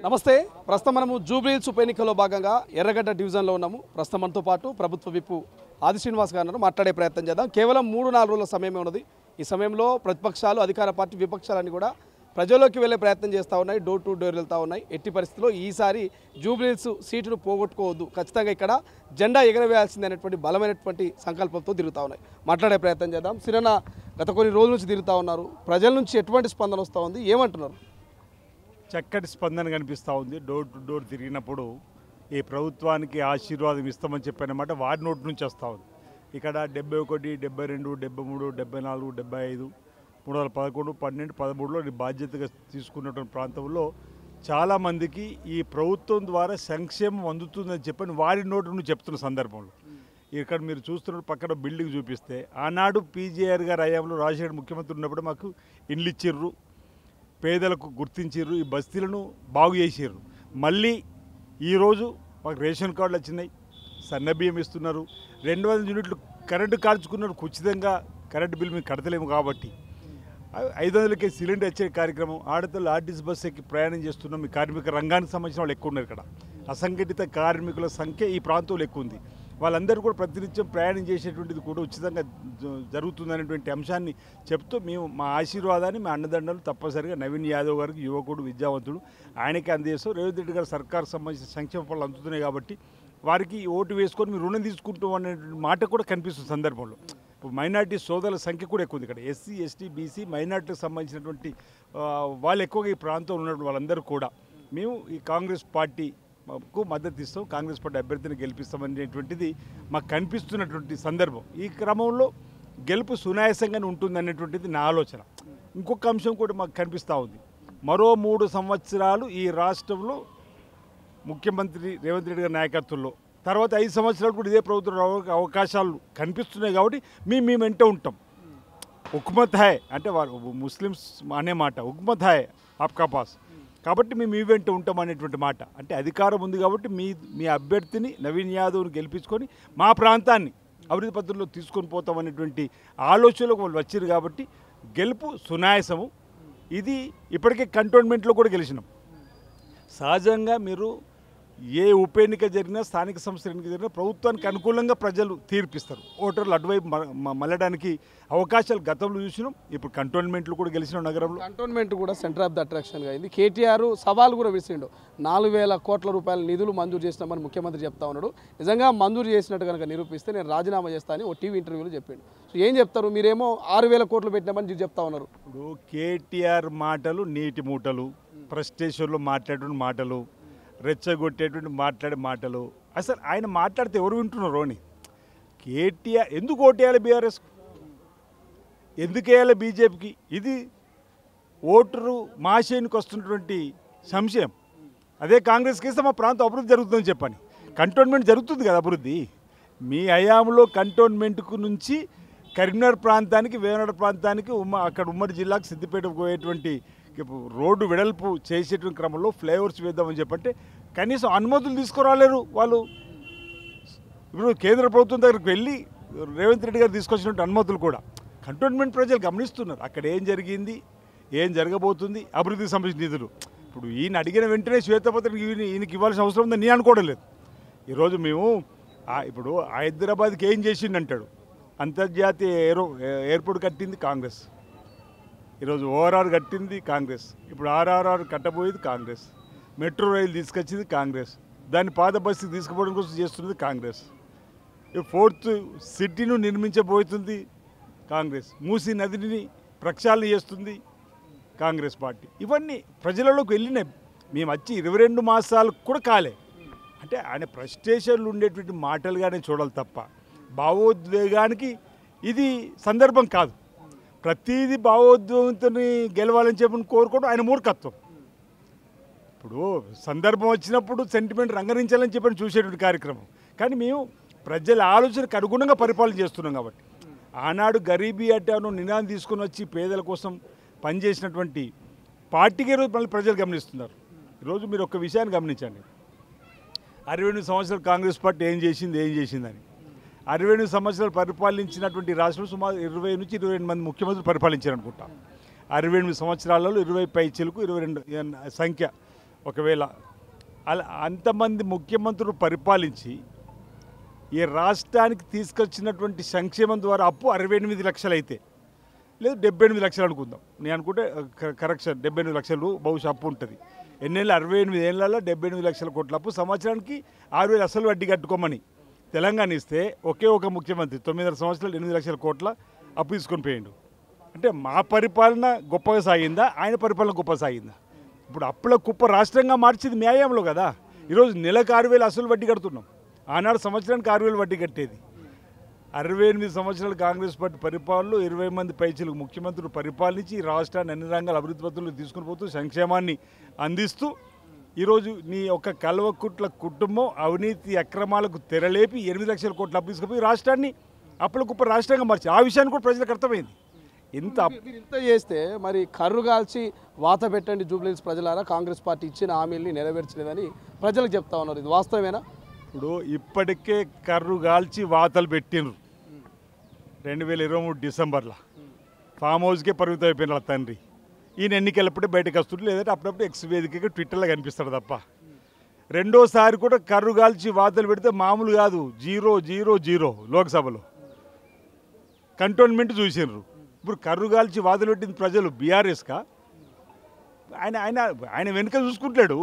నమస్తే. ప్రస్తుతం మనము జూబ్లీహిల్స్ ఉప ఎన్నికల్లో భాగంగా ఎర్రగడ్డ డివిజన్లో ఉన్నాము. ప్రస్తుతం మనతో పాటు ప్రభుత్వ విప్పు ఆది శ్రీనివాస్ గారు మాట్లాడే ప్రయత్నం చేద్దాం. కేవలం 3-4 రోజుల సమయమే ఉన్నది. ఈ సమయంలో ప్రతిపక్షాలు, అధికార పార్టీ, విపక్షాలన్నీ కూడా ప్రజల్లోకి వెళ్ళే ప్రయత్నం చేస్తూ ఉన్నాయి. డోర్ టు డోర్ వెళ్తూ ఉన్నాయి. ఎట్టి పరిస్థితుల్లో ఈసారి జూబ్లీహిల్స్ సీటును పోగొట్టుకోవద్దు, ఖచ్చితంగా ఇక్కడ జెండా ఎగరవేయాల్సింది అనేటువంటి బలమైనటువంటి సంకల్పంతో తిరుగుతూ ఉన్నాయి. మాట్లాడే ప్రయత్నం చేద్దాం. సిరన్న గత కొన్ని రోజుల నుంచి తిరుగుతూ ఉన్నారు. ప్రజల నుంచి ఎటువంటి స్పందన వస్తూ ఉంది, ఏమంటున్నారు? చక్కటి స్పందన కనిపిస్తూ ఉంది. డోర్ టు డోర్ తిరిగినప్పుడు ఈ ప్రభుత్వానికి ఆశీర్వాదం ఇస్తామని చెప్పినమాట వారి నోటి నుంచి వస్తూ ఉంది. ఇక్కడ 71, 72, 73, 74, 75, 311, 12, 13లో బాధ్యతగా తీసుకున్నటువంటి ప్రాంతంలో చాలామందికి ఈ ప్రభుత్వం ద్వారా సంక్షేమం అందుతుందని చెప్పని వారి నోటి నుంచి చెప్తున్న సందర్భంలో ఇక్కడ మీరు చూస్తున్న పక్కన బిల్డింగ్ చూపిస్తే ఆనాడు పీజీఆర్ గారు హయాంలో రాజశేఖర్ ముఖ్యమంత్రి ఉన్నప్పుడు మాకు ఇండ్లు ఇచ్చిర్రు, పేదలకు గుర్తించారు, ఈ బస్తీలను బాగు చేసారు. మళ్ళీ ఈరోజు మాకు రేషన్ కార్డులు వచ్చినాయి, సన్నబియ్యం ఇస్తున్నారు, 200 యూనిట్లు కరెంటు కార్చుకున్నారు. ఉచితంగా కరెంటు బిల్ మేము కడతలేము కాబట్టి 500కే సిలిండర్ వచ్చే కార్యక్రమం. ఆడతలు ఆర్టీసీ బస్సు ఎక్కి ప్రయాణం చేస్తున్నాం. ఈ కార్మిక రంగానికి సంబంధించిన వాళ్ళు ఎక్కువ ఉన్నారు. ఇక్కడ అసంఘటిత కార్మికుల సంఖ్య ఈ ప్రాంతంలో ఎక్కువ ఉంది. వాళ్ళందరూ కూడా ప్రతినిత్యం ప్రయాణం చేసేటువంటిది కూడా ఉచితంగా జరుగుతుందనేటువంటి అంశాన్ని చెప్తూ మేము మా ఆశీర్వాదాన్ని, మా అండదండలు తప్పనిసరిగా నవీన్ యాదవ్ గారికి, యువకుడు, విద్యావంతుడు, ఆయనకే అందజేస్తాం. రేవంత్ రెడ్డి గారు సర్కారు సంబంధించిన సంక్షేమ పనులు అందుతున్నాయి కాబట్టి వారికి ఓటు వేసుకొని మీరు రుణం తీసుకుంటాం అనే మాట కూడా కనిపిస్తుంది సందర్భంలో. ఇప్పుడు మైనార్టీ సోదరుల సంఖ్య కూడా ఎక్కువ ఉంది ఇక్కడ. ఎస్సీ, ఎస్టీ, బీసీ, మైనార్టీకి సంబంధించినటువంటి వాళ్ళు ఎక్కువగా ఈ ప్రాంతంలో ఉన్నటువంటి వాళ్ళందరూ కూడా మేము ఈ కాంగ్రెస్ పార్టీకు మద్దతు ఇస్తాం, కాంగ్రెస్ పార్టీ అభ్యర్థిని గెలిపిస్తామనేటువంటిది మాకు కనిపిస్తున్నటువంటి సందర్భం. ఈ క్రమంలో గెలుపు సునాయాసంగానే ఉంటుందనేటువంటిది నా ఆలోచన. ఇంకొక అంశం కూడా మాకు కనిపిస్తూ ఉంది. మరో 3 సంవత్సరాలు ఈ రాష్ట్రంలో ముఖ్యమంత్రి రేవంత్ రెడ్డి గారి నాయకత్వంలో, తర్వాత 5 సంవత్సరాలు కూడా ఇదే ప్రభుత్వం అవకాశాలు కనిపిస్తున్నాయి కాబట్టి మేము వెంట ఉంటాం. హుకుమత్ హై అంటే వారు ముస్లిమ్స్ అనే మాట, హుకుమత్ హై ఆప్కా పాస్, కాబట్టి మేము మీ వెంట ఉంటాం అనేటువంటి మాట. అంటే అధికారం ఉంది కాబట్టి మీ అభ్యర్థిని నవీన్ యాదవ్ని గెలిపించుకొని మా ప్రాంతాన్ని అభివృద్ధి పద్ధతిలో తీసుకొని పోతాం అనేటువంటి ఆలోచనలకు వాళ్ళు వచ్చారు కాబట్టి గెలుపు సునాయాసము. ఇది ఇప్పటికే కంటోన్మెంట్లో కూడా గెలిచినాం. సహజంగా మీరు ఏ ఉప ఎన్నిక జరిగినా, స్థానిక సంస్థల ఎన్నిక జరిగినా ప్రభుత్వానికి అనుకూలంగా ప్రజలు తీర్పిస్తారు. ఓటర్లు అటువైపు మళ్ళడానికి అవకాశాలు గతంలో చూసినాం. ఇప్పుడు కంటోన్మెంట్లు కూడా గెలిచిన నగరంలో కంటోన్మెంట్ కూడా సెంటర్ ఆఫ్ ద అట్రాక్షన్గా అయింది. కేటీఆర్ సవాల్ కూడా విసిరిండు. 4,000 కోట్ల రూపాయల నిధులు మంజూరు చేసినామని ముఖ్యమంత్రి చెప్తా ఉన్నాడు. నిజంగా మంజూరు చేసినట్టు కనుక నిరూపిస్తే నేను రాజీనామా చేస్తానని ఓ టీవీ ఇంటర్వ్యూలో చెప్పిండు. సో ఏం చెప్తారు? మీరేమో 6,000 కోట్లు పెట్టినామని చెప్తా ఉన్నారు. ఇప్పుడు కేటీఆర్ మాటలు నీటి మూటలు, ప్రెస్టేషన్లో మాట్లాడే మాటలు, రెచ్చగొట్టేటువంటి మాట్లాడే మాటలు, అసలు ఆయన మాట్లాడితే ఎవరు వింటున్నారు అని. కేటీఆర్ ఎందుకు ఓటేయాలి బీఆర్ఎస్కు, ఎందుకు వేయాలి బీజేపీకి? ఇది ఓటరు మాషేనికి వస్తున్నటువంటి సంశయం. అదే కాంగ్రెస్కి వేస్తే మా ప్రాంతం అభివృద్ధి జరుగుతుందని చెప్పని. కంటోన్మెంట్ జరుగుతుంది కదా అభివృద్ధి. మీ హయాంలో కంటోన్మెంట్కు నుంచి కరీంనగర్ ప్రాంతానికి, వేమనాడ ప్రాంతానికి, అక్కడ ఉమ్మడి జిల్లాకు సిద్దిపేటకు పోయేటువంటి రోడ్డు వెడల్పు చేసేటువంటి క్రమంలో ఫ్లైఓవర్స్ వేద్దామని చెప్పంటే కనీసం అనుమతులు తీసుకురాలేరు వాళ్ళు. ఇప్పుడు కేంద్ర ప్రభుత్వం దగ్గరికి వెళ్ళి రేవంత్ రెడ్డి గారు తీసుకొచ్చినటువంటి అనుమతులు కూడా కంటోన్మెంట్ ప్రజలు గమనిస్తున్నారు. అక్కడ ఏం జరిగింది, ఏం జరగబోతుంది, అభివృద్ధికి సంబంధించిన నిధులు. ఇప్పుడు ఈయన అడిగిన వెంటనే శ్వేతపత్రం ఈయనకి ఇవ్వాల్సిన అవసరం ఉందని నేను అనుకోవడం లేదు. ఈరోజు మేము ఇప్పుడు హైదరాబాద్కి ఏం చేసిండు అంటాడు. అంతర్జాతీయ ఎయిర్పోర్ట్ కట్టింది కాంగ్రెస్, ఈరోజు ఓఆర్ఆర్ కట్టింది కాంగ్రెస్, ఇప్పుడు ఆర్ఆర్ఆర్ కట్టబోయేది కాంగ్రెస్, మెట్రో రైలు తీసుకొచ్చింది కాంగ్రెస్, దాన్ని పాత బస్సుకి తీసుకుపోవడం కోసం చేస్తున్నది కాంగ్రెస్, 4th సిటీను నిర్మించబోతుంది కాంగ్రెస్, మూసీ నదిని ప్రక్షాళన చేస్తుంది కాంగ్రెస్ పార్టీ. ఇవన్నీ ప్రజలలోకి వెళ్ళినాయి. మేము వచ్చి 22 మాసాలకు కూడా కాలే. అంటే ఆయన ప్రెస్టేషన్లు ఉండేటువంటి మాటలుగానే చూడాలి తప్ప భావోద్వేగానికి ఇది సందర్భం కాదు. ప్రతిదీ భావోద్వేగంతో గెలవాలని చెప్పి కోరుకోవడం ఆయన మూర్ఖత్వం. ఇప్పుడు సందర్భం వచ్చినప్పుడు సెంటిమెంట్ రంగరించాలని చెప్పని చూసేటువంటి కార్యక్రమం. కానీ మేము ప్రజల ఆలోచనకు అనుగుణంగా పరిపాలన చేస్తున్నాం కాబట్టి ఆనాడు గరీబీ అట్టాను నినాదం తీసుకుని వచ్చి పేదల కోసం పనిచేసినటువంటి పార్టీకి ఈరోజు మళ్ళీ ప్రజలు గమనిస్తున్నారు. ఈరోజు మీరు ఒక విషయాన్ని గమనించండి. 68 సంవత్సరాలు కాంగ్రెస్ పార్టీ ఏం చేసిందని. 68 సంవత్సరాలు పరిపాలించినటువంటి రాష్ట్రంలో సుమారు 20 నుంచి 22 మంది ముఖ్యమంత్రులు పరిపాలించారు అనుకుంటా. 68 సంవత్సరాలలో 20 పైచీలకు 22 సంఖ్య ఒకవేళ అలా అంతమంది ముఖ్యమంత్రులు పరిపాలించి ఈ రాష్ట్రానికి తీసుకొచ్చినటువంటి సంక్షేమం ద్వారా అప్పు 68 లక్షలు అయితే లేదు 78 లక్షలు అనుకుందాం. నేను అనుకుంటే కరెక్షన్ 78 లక్షలు బహుశా అప్పు ఉంటుంది. ఎన్నేళ్ళు 68 ఏళ్ళలో 78 లక్షల కోట్ల అప్పు, సంవత్సరానికి 6,000 అసలు వడ్డీ కట్టుకోమని తెలంగాణ ఇస్తే ఒకే ఒక ముఖ్యమంత్రి 9 సంవత్సరాలు 8 లక్షల కోట్ల అప్పు తీసుకొని పోయిండు. అంటే మా పరిపాలన గొప్పగా సాగిందా, ఆయన పరిపాలన గొప్పగా సాగిందా? ఇప్పుడు అప్పుల కుప్ప రాష్ట్రంగా మార్చింది న్యాయంలో కదా. ఈరోజు నెలకు 6,000 అసలు వడ్డీ కడుతున్నాం. ఆనాడు సంవత్సరానికి 6,000 వడ్డీ కట్టేది. 68 సంవత్సరాలు కాంగ్రెస్ పార్టీ పరిపాలనలో 20 మంది పైచీలకు ముఖ్యమంత్రులు పరిపాలించి ఈ రాష్ట్రాన్ని అన్ని రంగాల అభివృద్ధి పథంలో తీసుకుని పోతూ సంక్షేమాన్ని అందిస్తూ ఈరోజు నీ ఒక కల్వకుట్ల కుటుంబం అవినీతి అక్రమాలకు తెరలేపి 8 లక్షల కోట్ల అప్పు తీసుకుపోయి రాష్ట్రాన్ని అప్పుల కుప్ప రాష్ట్రంగా మార్చి ఆ విషయాన్ని కూడా ప్రజలకు అర్థమైంది. ఇంత మీరు ఇంత చేస్తే మరి కర్రు కాల్చి వాత పెట్టండి జూబ్లీహిల్స్ ప్రజలారా, కాంగ్రెస్ పార్టీ ఇచ్చిన హామీల్ని నెరవేర్చలేదని ప్రజలకు చెప్తా ఉన్నారు. ఇది వాస్తవమేనా? ఇప్పుడు ఇప్పటికే కర్రు కాల్చి వాతలు పెట్టినరు. 2023 డిసెంబర్లో ఫామ్ హౌస్కే పరిమితం అయిపోయిన వాళ్ళ తండ్రి. ఈయన ఎన్నికలప్పుడే బయటకు వస్తుంటే లేదంటే అప్పుడప్పుడు ఎక్స్ వేదికగా ట్విట్టర్లో కనిపిస్తాడు తప్ప. రెండోసారి కూడా కర్రు కాల్చి వాతలు పెడితే మామూలు కాదు, 0-0-0 లోక్సభలో కంటోన్మెంట్ చూసినారు. ఇప్పుడు కర్రు కాల్చి వాతలు పెట్టింది ప్రజలు బీఆర్ఎస్కా? ఆయన ఆయన ఆయన వెనుక చూసుకుంటాడు.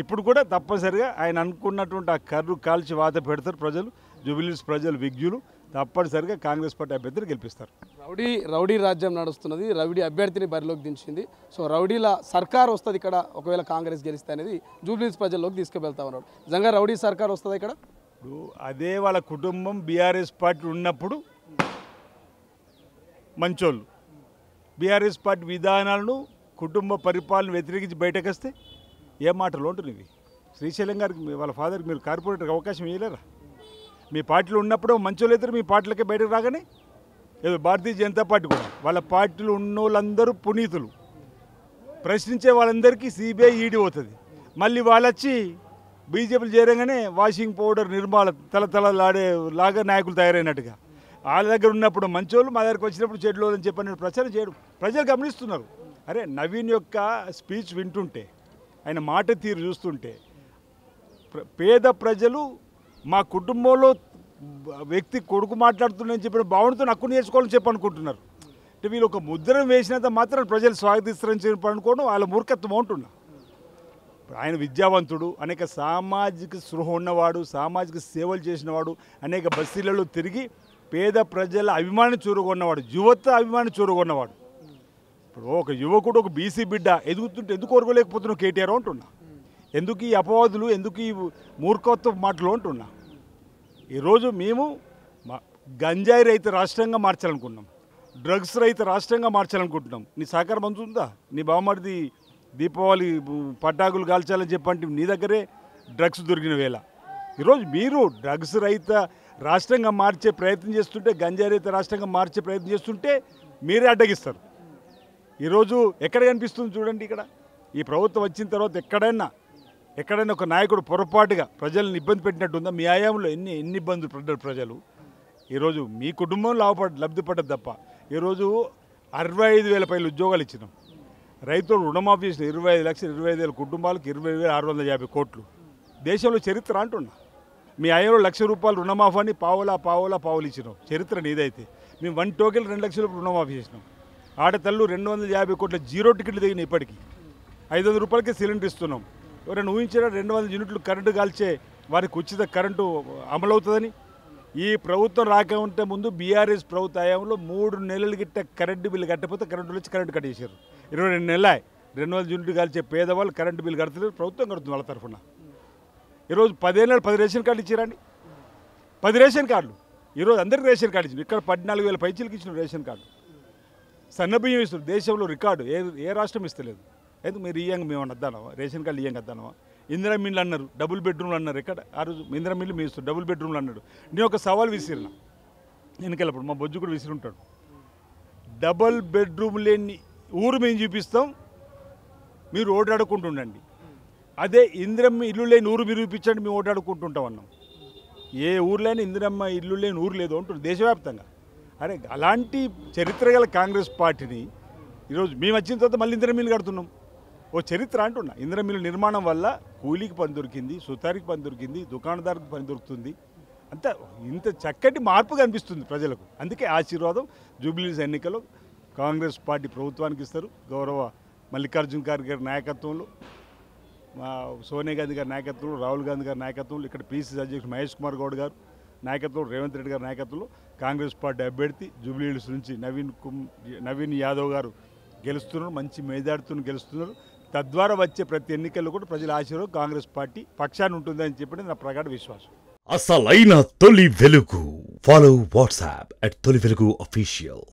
ఇప్పుడు కూడా తప్పనిసరిగా ఆయన అనుకున్నటువంటి ఆ కర్రు కాల్చి వాత పెడతారు ప్రజలు. జూబ్లీహిల్స్ ప్రజలు విజ్ఞులు, తప్పనిసరిగా కాంగ్రెస్ పార్టీ అభ్యర్థిని గెలిపిస్తారు. రౌడీ రాజ్యం నడుస్తున్నది, రౌడీ అభ్యర్థిని బరిలోకి దించింది. సో రౌడీల సర్కార్ వస్తుంది ఇక్కడ ఒకవేళ కాంగ్రెస్ గెలిస్తే అనేది జూబ్లీహిల్స్ ప్రజల్లోకి తీసుకువెళ్తా ఉన్నాడు. నిజంగా రౌడీ సర్కార్ వస్తుంది ఇక్కడ? ఇప్పుడు అదే వాళ్ళ కుటుంబం బీఆర్ఎస్ పార్టీ ఉన్నప్పుడు మంచోళ్ళు, బీఆర్ఎస్ పార్టీ విధానాలను కుటుంబ పరిపాలన వ్యతిరేకించి బయటకు వస్తే ఏ మాటలు ఉంటున్నవి? శ్రీశైలం గారికి వాళ్ళ ఫాదర్కి మీరు కార్పొరేటర్కి అవకాశం ఇవ్వలేరా? మీ పార్టీలో ఉన్నప్పుడు మంచోళ్ళు అయితే మీ పార్టీలకే బయటకు రాగానే ఏదో భారతీయ జనతా పార్టీ కూడా వాళ్ళ పార్టీలో ఉన్న వాళ్ళందరూ పునీతులు, ప్రశ్నించే వాళ్ళందరికీ సిబిఐ ఈడీ అవుతుంది. మళ్ళీ వాళ్ళు వచ్చి బీజేపీలు చేరగానే వాషింగ్ పౌడర్ నిర్మాల తలతలలాడే లాగా నాయకులు తయారైనట్టుగా వాళ్ళ దగ్గర ఉన్నప్పుడు మంచోళ్ళు, మా దగ్గరకు వచ్చినప్పుడు చెడ్లు అని చెప్పని ప్రచారం చేయడం ప్రజలు గమనిస్తున్నారు. అరే నవీన్ యొక్క స్పీచ్ వింటుంటే, ఆయన మాట తీరు చూస్తుంటే పేద ప్రజలు మా కుటుంబంలో వ్యక్తి కొడుకు మాట్లాడుతున్నాయని చెప్పిన భావనతో హక్కు నేర్చుకోవాలని చెప్పి అనుకుంటున్నారు. అంటే వీళ్ళు ఒక ముద్ర వేసినంత మాత్రం ప్రజలు స్వాగతిస్తారని చెప్పి అనుకోవడం వాళ్ళ మూర్ఖత్వం ఉంటున్నా. ఆయన విద్యావంతుడు, అనేక సామాజిక స్పృహ ఉన్నవాడు, సామాజిక సేవలు చేసినవాడు, అనేక బస్తీలలో తిరిగి పేద ప్రజల అభిమానం చూరగొన్నవాడు, యువత అభిమానం చూరగొన్నవాడు. ఇప్పుడు ఒక యువకుడు, ఒక బీసీ బిడ్డ ఎదుగుతుంటే ఎందుకు ఓర్వలేకపోతున్నావు కేటీఆర్ అంటున్నా. ఎందుకు ఈ అపవాదులు, ఎందుకు ఈ మూర్ఖత్వ మాటలు అంటున్నా. ఈరోజు మేము గంజాయి రహిత రాష్ట్రంగా మార్చాలనుకుంటున్నాం, డ్రగ్స్ రహిత రాష్ట్రంగా మార్చాలనుకుంటున్నాం. నీ సహకారం అందుతుందా? నీ బావమరిది దీపావళి పటాకులు కాల్చాలని చెప్పంటే నీ దగ్గరే డ్రగ్స్ దొరికిన వేళ. ఈరోజు మీరు డ్రగ్స్ రహిత రాష్ట్రంగా మార్చే ప్రయత్నం చేస్తుంటే, గంజాయి రహిత రాష్ట్రంగా మార్చే ప్రయత్నం చేస్తుంటే మీరే అడ్డగిస్తారు. ఈరోజు ఎక్కడ కనిపిస్తుంది చూడండి, ఇక్కడ ఈ ప్రభుత్వం వచ్చిన తర్వాత ఎక్కడైనా ఒక నాయకుడు పొరపాటుగా ప్రజలను ఇబ్బంది పెట్టినట్టుందా? మీ ఆయాంలో ఎన్ని ఇబ్బందులు పడ్డారు ప్రజలు. ఈరోజు మీ కుటుంబం లబ్ధి పడ్డది తప్ప. ఈరోజు 65,000 పైన ఉద్యోగాలు ఇచ్చినాం. రైతులు రుణమాఫీ చేసిన 25 లక్షలు, 25,000 కుటుంబాలకు 20,650 కోట్లు. దేశంలో చరిత్ర అంటున్నా. మీ ఆయంలో ₹1,00,000 రుణమాఫీ అని పావులు ఇచ్చినాం. చరిత్ర నీదైతే. మేము 1 టోకెన్ 2 లక్షల రుణమాఫీ చేసినాం. ఆడతల్లు 250 కోట్ల జీరో టికెట్లు దిగిన ఇప్పటికీ. 500 రూపాయలకే సిలిండర్ ఇస్తున్నాం. ఎవరైనా ఊహించారా 200 యూనిట్లు కరెంటు కాల్చే వారికి ఉచిత కరెంటు అమలవుతుందని? ఈ ప్రభుత్వం రాకుంటే ముందు బీఆర్ఎస్ ప్రభుత్వ హయాంలో 3 నెలలు గిట్ట కరెంటు బిల్లు కట్టకపోతే కరెంటు వచ్చి కరెంటు కట్టేశారు. 22 నెలలు 200 యూనిట్లు కాల్చే పేదవాళ్ళు కరెంటు బిల్లు కడతలేరు, ప్రభుత్వం కడుతుంది వాళ్ళ తరఫున. ఈరోజు 10 ఏళ్ళు 10 రేషన్ కార్డులు ఇచ్చారండి. 10 రేషన్ కార్డులు ఈరోజు అందరికీ రేషన్ కార్డు ఇచ్చింది. ఇక్కడ 14,000 పైచీలకు ఇచ్చిన రేషన్ కార్డు. సన్నబియ్యం ఇస్తున్నారు, దేశంలో రికార్డు. ఏ రాష్ట్రం ఇస్తలేదు. ఎందుకు మీరు ఇయ్యంగా మేము వద్దానవా? రేషన్ కార్డులు ఇయ్యంగా వద్దానవా? ఇందిరా మిల్లు అన్నారు, డబుల్ బెడ్రూమ్లు అన్నారు. ఎక్కడ ఆ రోజు ఇందిరా మిల్లు మీ ఇస్తారు, డబుల్ బెడ్రూమ్లు అన్నాడు. నేను ఒక సవాల్ విసిరిన ఎన్నికలప్పుడు, మా బొజ్జు కూడా విసిరుంటాడు. డబుల్ బెడ్రూమ్ లేని ఊరు మేము చూపిస్తాం, మీరు ఓటాడుకుంటుండండి. అదే ఇందిరమ్మ ఇల్లు లేని ఊరు మీరు చూపించండి, మేము ఓటాడుకుంటుంటాం అన్నాం. ఏ ఊర్లోనే ఇందిరమ్మ ఇల్లు లేని ఊరు లేదు అంటుంది దేశవ్యాప్తంగా. అరే అలాంటి చరిత్ర గల కాంగ్రెస్ పార్టీని ఈరోజు మేము వచ్చిన తర్వాత మళ్ళీ ఇందిరమ్మ ఇల్లు కడుతున్నాం. ఓ చరిత్ర అంటున్నా. ఇంద్రమిల్లు నిర్మాణం వల్ల కూలీకి పని దొరికింది, సుతారికి పని దొరికింది, దుకాణదారుకి పని దొరుకుతుంది. అంత ఇంత చక్కటి మార్పు కనిపిస్తుంది ప్రజలకు. అందుకే ఆశీర్వాదం జూబ్లీహిల్స్ ఎన్నికల్లో కాంగ్రెస్ పార్టీ ప్రభుత్వానికి ఇస్తారు. గౌరవ మల్లికార్జున ఖార్గే గారి నాయకత్వంలో, సోనియా గాంధీ గారి నాయకత్వంలో, రాహుల్ గాంధీ గారి నాయకత్వంలో, ఇక్కడ పీసీసీ అధ్యక్షుడు మహేష్ కుమార్ గౌడ్ గారు నాయకత్వంలో, రేవంత్ రెడ్డి గారి నాయకత్వంలో కాంగ్రెస్ పార్టీ అభ్యర్థి జూబ్లీహిల్స్ నుంచి నవీన్ యాదవ్ గారు గెలుస్తున్నారు. మంచి మేజార్టీతో గెలుస్తున్నారు. తద్వారా వచ్చే ప్రతి ఎన్నికల్లో కూడా ప్రజల ఆశీర్వాదం కాంగ్రెస్ పార్టీ పక్షాన్ని ఉంటుందని చెప్పి నా ప్రగాఢ విశ్వాసం. అసలైన తొలి వెలుగు. ఫాలో వాట్సాప్ @తొలి వెలుగు official.